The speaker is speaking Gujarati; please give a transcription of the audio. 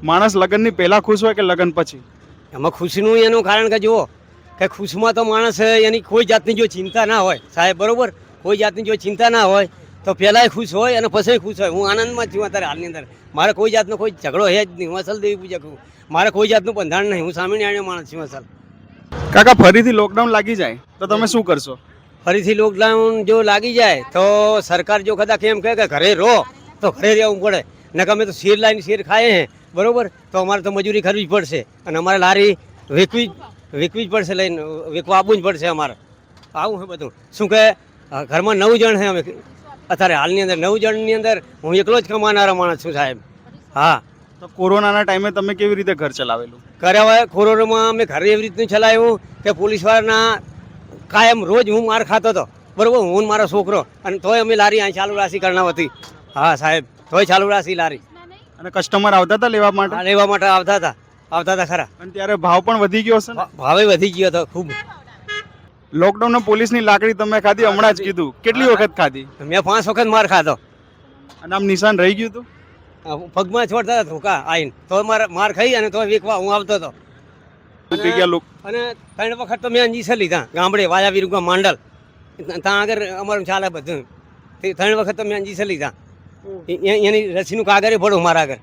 માણસ લગ્નની પહેલા ખુશ હોય કે લગ્ન પછી? એમાં ખુશીનું એનું કારણ કે જુઓ કે ખુશમાં તો માણસ એની કોઈ જાતની જો ચિંતા ના હોય સાહેબ, બરોબર, કોઈ જાતની જો ચિંતા ના હોય તો પહેલાંય ખુશ હોય અને પછી ખુશ હોય. હું આનંદમાં જ છું અત્યારે હાલની અંદર. મારે કોઈ જાતનો કોઈ ઝઘડો હે જ નહીં. હું અસલ દેવી પૂજક છું. મારે કોઈ જાતનું બંધારણ નહીં. હું સ્વામિનારાયણ માણસ છું અસલ. કાકા ફરીથી લોકડાઉન લાગી જાય તો તમે શું કરશો? ફરીથી લોકડાઉન જો લાગી જાય તો સરકાર જો કદાચ એમ કહે કે ઘરે રહો તો ઘરે રહેવું પડે. નકર અમે તો શેર લાવીને શેર ખાઈએ હે, બરોબર, તો અમારે તો મજૂરી કરવી જ પડશે અને અમારે લારી વેચવી જ પડશે, લઈને વેચવા આવવું જ પડશે અમારે. આવું છે બધું. શું કે ઘરમાં 9 જણ છે અમે અત્યારે હાલની અંદર. 9 જણની અંદર હું એકલો જ કમાનારો માણસ છું સાહેબ. હા, તો કોરોનાના ટાઈમે તમે કેવી રીતે ઘર ચલાવેલું? કર્યા કોરોનામાં અમે ઘરે એવી રીતનું ચલાવ્યું કે પોલીસવાળાના કાયમ રોજ હું માર ખાતો હતો, બરોબર, હું ને મારો છોકરો, અને તોય અમે લારી અહીં ચાલુ રાશી કરનાવતી. હા સાહેબ, તોય ચાલુ રાશી લારી. અને કસ્ટમર આવતા હતા લેવા માટે? આ લેવા માટે આવતા હતા ખરા. અને ત્યારે ભાવ પણ વધી ગયો હશે ને? ભાવે વધી ગયો હતો ખૂબ. લોકડાઉનમાં પોલીસની લાકડી તમે ખાધી, હમણાં જ કીધું. કેટલી વખત ખાધી? મેં 5 વખત માર ખાધો. અને આમ નિશાન રહી ગયું હતું? પગમાં છોડતા હતા ધોકા આવીને, તો માર ખાઈ અને તો વેકવા હું આવતો હતો. તૂટી ગયા લોકો. અને 3 વખત તો મેં અંજીસર લીધા ગામડે વાયા વિરુગા માંડલ, ત્યાં આગળ અમારું ચાલે બધું. 3 વખત તો મેં અંજીસર લીધા. એની રસીનું કાગળે પડું મારા આગળ.